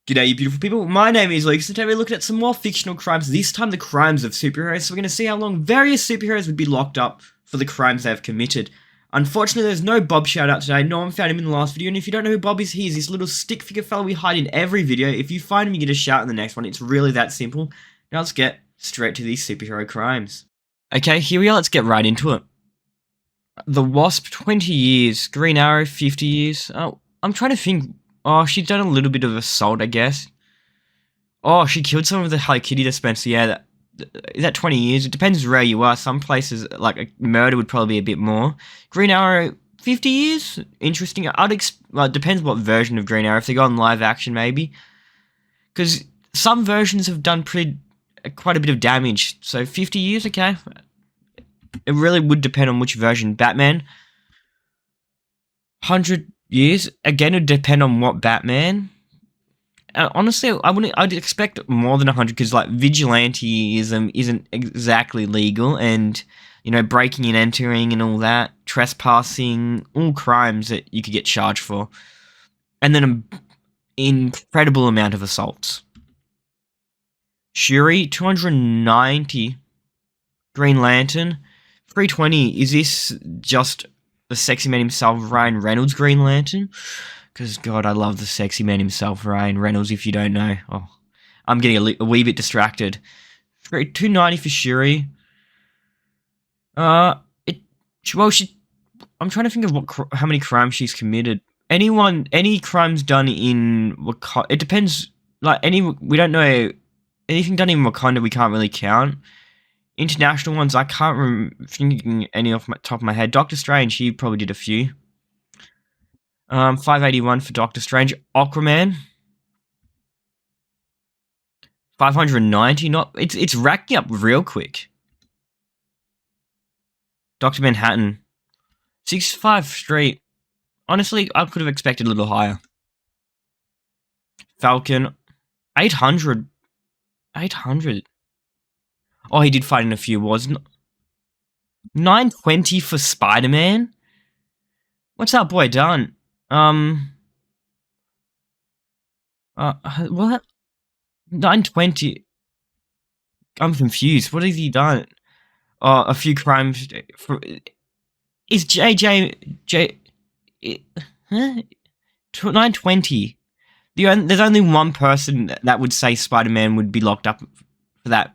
G'day, you beautiful people. My name is Lucas, and today we're looking at some more fictional crimes, this time the crimes of superheroes. So we're going to see how long various superheroes would be locked up for the crimes they have committed. Unfortunately, there's no Bob shout-out today. No one found him in the last video, and if you don't know who Bob is, he's this little stick figure fella we hide in every video. If you find him, you get a shout in the next one. It's really that simple. Now let's get straight to these superhero crimes. Okay, here we are. Let's get right into it. The Wasp, 20 years. Green Arrow, 50 years. Oh, I'm trying to think... Oh, she's done a little bit of assault, I guess. Oh, she killed someone with a Hello Kitty dispenser. Yeah, is that 20 years? It depends where you are. Some places, like a murder would probably be a bit more. Green Arrow, 50 years? Interesting. Well, it depends what version of Green Arrow. If they go on live action, maybe. Because some versions have done quite a bit of damage. So 50 years, okay. It really would depend on which version. Batman, 100 years. Again, it would depend on what Batman. Honestly, I'd expect more than 100 because, like, vigilanteism isn't exactly legal, and, you know, breaking and entering and all that, trespassing, all crimes that you could get charged for. And then an incredible amount of assaults. Shuri, 290. Green Lantern, 320. Is this just the sexy man himself, Ryan Reynolds Green Lantern? Because, God, I love the sexy man himself, Ryan Reynolds, if you don't know. Oh, I'm getting a wee bit distracted. 290 for Shuri. I'm trying to think of how many crimes she's committed. Any crimes done in Wakanda, it depends, like, we don't know, anything done in Wakanda we can't really count. International ones, I can't remember thinking any off my top of my head. Doctor Strange, he probably did a few. 581 for Doctor Strange. Aquaman, 590. It's racking up real quick. Dr. Manhattan, 65 Street. Honestly, I could have expected a little higher. Falcon, 800. 800. Oh, he did fight in a few wars. 920 for Spider-Man? What's that boy done? What? 920. I'm confused. What has he done? A few crimes. Is JJ... Huh? 920. There's only one person that would say Spider-Man would be locked up for that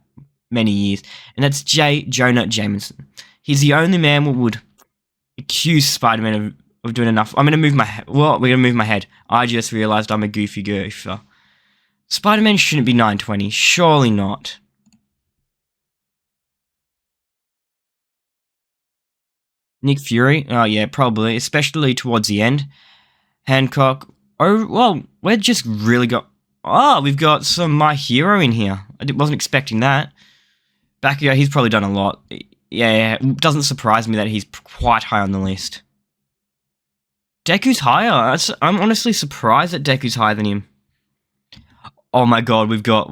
many years, and that's J. Jonah Jameson. He's the only man who would accuse Spider-Man of doing enough. I'm going to move my head. Well, we're going to move my head. I just realized I'm a goofy goofer. Spider-Man shouldn't be 920. Surely not. Nick Fury? Oh, yeah, probably. Especially towards the end. Hancock. Oh, well, we're just really we've got some My Hero in here. I wasn't expecting that. Bakugo, he's probably done a lot. Yeah, it doesn't surprise me that he's quite high on the list. Deku's higher. I'm honestly surprised that Deku's higher than him. Oh my God, we've got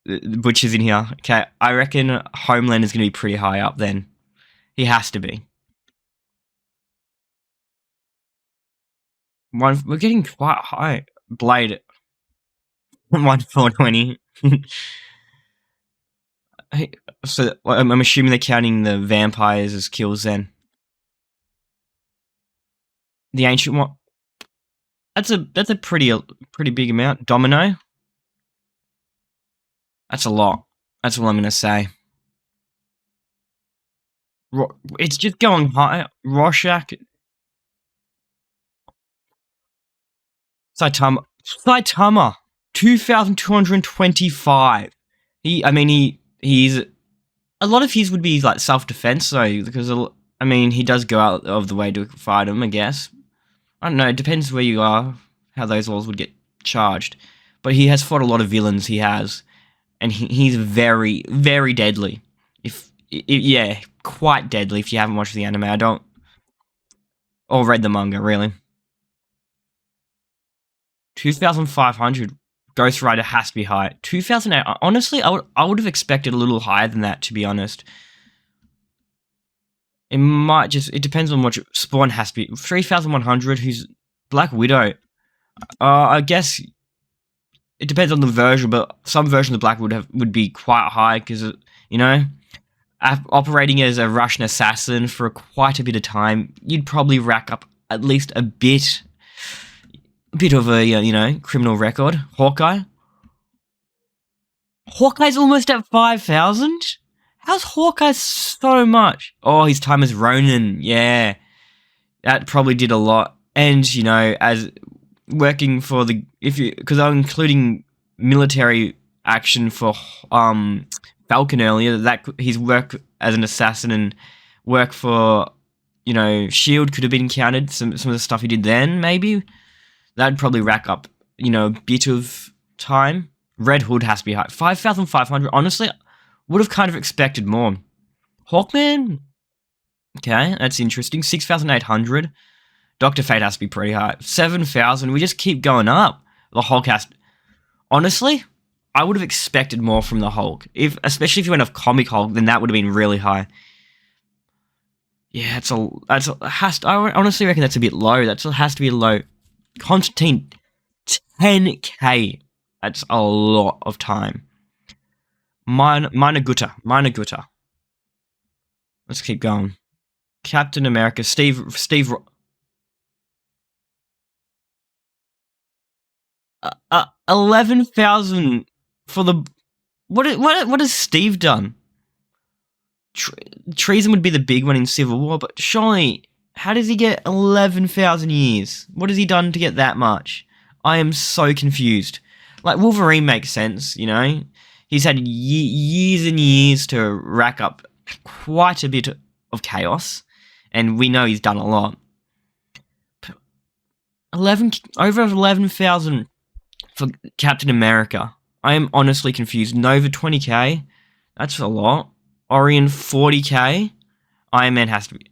Butcher's in here. Okay, I reckon Homeland is going to be pretty high up then. He has to be. We're getting quite high. Blade. 420. So I'm assuming they're counting the vampires as kills then. The Ancient One. That's a pretty big amount. Domino. That's a lot. That's all I'm gonna say. It's just going high. Rorschach. Saitama. 2,225. He's a lot of his would be like self-defense though, because I mean he does go out of the way to fight him, I guess. I don't know, it depends where you are, how those laws would get charged. But he has fought a lot of villains, he has. And he's very, very deadly. Yeah, quite deadly if you haven't watched the anime. Or read the manga, really. 2,500. Ghost Rider has to be high. 2,008. Honestly, I would have expected a little higher than that, to be honest. It depends on what Spawn has to be. 3,100. Who's Black Widow? I guess it depends on the version, but some versions of Black would be quite high because, you know, operating as a Russian assassin for quite a bit of time, you'd probably rack up at least a bit of a, you know, criminal record. Hawkeye's almost at 5,000? How's Hawkeye so much? Oh, his time as Ronin, yeah. That probably did a lot. And, you know, as working for because I'm including military action for Falcon earlier, that his work as an assassin and work for, you know, SHIELD could have been counted. Some of the stuff he did then, maybe. That'd probably rack up, you know, a bit of time. Red Hood has to be high. 5,500, honestly, would have kind of expected more. Hawkman? Okay, that's interesting. 6,800. Dr. Fate has to be pretty high. 7,000, we just keep going up. The Hulk has to... Honestly, I would have expected more from the Hulk. Especially if you went off Comic Hulk, then that would have been really high. Yeah, I honestly reckon that's a bit low. That has to be low. Constantine, 10k. That's a lot of time. Minor Gutter. Let's keep going. Captain America, Steve 11,000 for the... What has Steve done? Treason would be the big one in Civil War, but surely, how does he get 11,000 years? What has he done to get that much? I am so confused. Like, Wolverine makes sense, you know? He's had years and years to rack up quite a bit of chaos, and we know he's done a lot. Over 11,000 for Captain America. I am honestly confused. Nova 20k, that's a lot. Orion 40k. Iron Man has to be...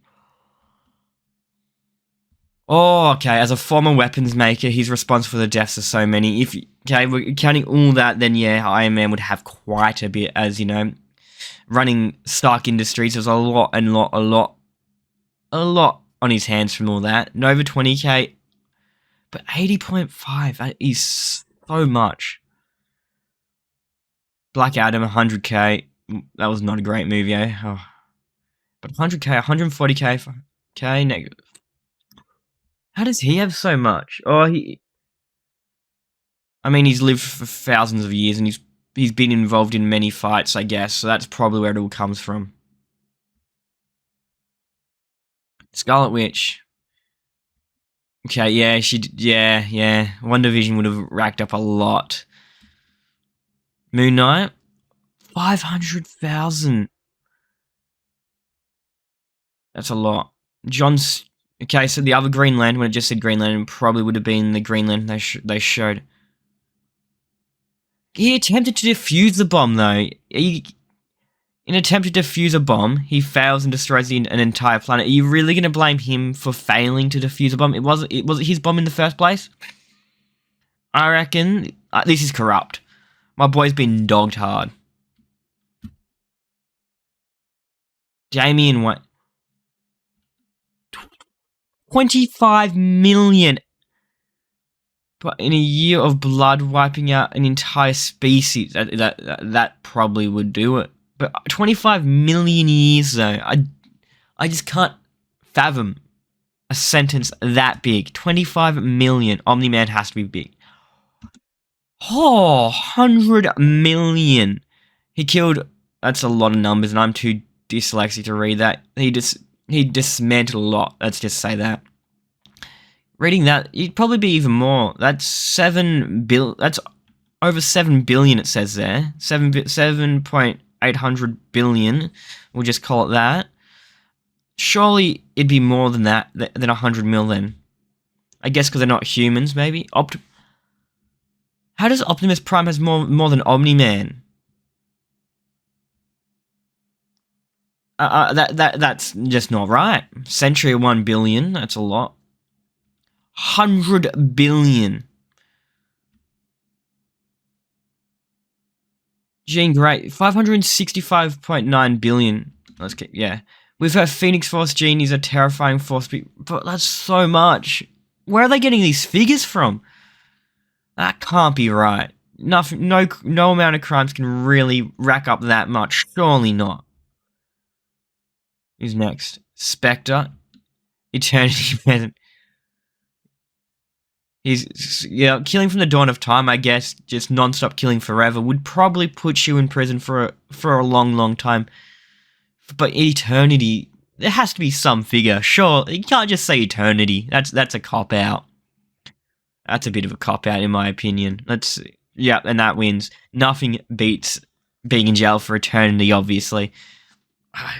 Oh, okay, as a former weapons maker, he's responsible for the deaths of so many. If, okay, we're counting all that, then yeah, Iron Man would have quite a bit, as, you know, running Stark Industries, there's a lot on his hands from all that. Nova 20k, but 80.5, that is so much. Black Adam, 100k, that was not a great movie, eh? Oh. But 100k, 140k, negative. How does he have so much? I mean, he's lived for thousands of years and he's been involved in many fights, I guess, so that's probably where it all comes from. Scarlet Witch. Okay, yeah, yeah. Wonder Vision would have racked up a lot. Moon Knight? 500,000. That's a lot. Okay, so the other Green Lantern, when it just said Green Lantern, probably would have been the Green Lantern they showed. He attempted to defuse the bomb, though. In an attempt to defuse a bomb, he fails and destroys an entire planet. Are you really going to blame him for failing to defuse a bomb? Was it his bomb in the first place? I reckon this is corrupt. My boy's been dogged hard. Damian White. 25 million. But in a year of blood wiping out an entire species, that probably would do it. But 25 million years, though, I just can't fathom a sentence that big. 25 million. Omni-Man has to be big. Oh, 100 million. He killed... That's a lot of numbers, and I'm too dyslexic to read that. He dismantled a lot. Let's just say that. Reading that, it'd probably be even more. That's 7 billion. That's over 7 billion. It says there 7.800 billion. We'll just call it that. Surely it'd be more than that, than 100 mil. Then, I guess because they're not humans. Maybe How does Optimus Prime has more than Omni-Man? That's just not right. Century 1 billion, that's a lot. 100 billion. Jean Grey, 565.9 billion. Let's get, yeah. With her Phoenix Force Jean is a terrifying force, but that's so much. Where are they getting these figures from? That can't be right. Nothing, no amount of crimes can really rack up that much. Surely not. Who's next? Spectre. Eternity Present. Yeah, killing from the dawn of time, I guess, just non-stop killing forever would probably put you in prison for a long, long time. But eternity, there has to be some figure. Sure, you can't just say eternity. That's a cop-out. That's a bit of a cop-out, in my opinion. Yeah, and that wins. Nothing beats being in jail for eternity, obviously.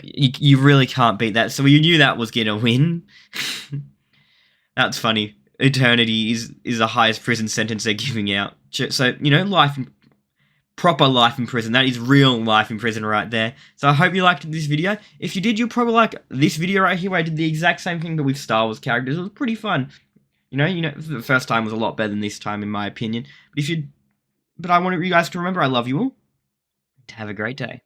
You really can't beat that. So you knew that was going to win. That's funny. Eternity is the highest prison sentence they're giving out. So, proper life in prison. That is real life in prison right there. So I hope you liked this video. If you did, you'll probably like this video right here where I did the exact same thing but with Star Wars characters. It was pretty fun. The first time was a lot better than this time in my opinion. But I want you guys to remember I love you all. Have a great day.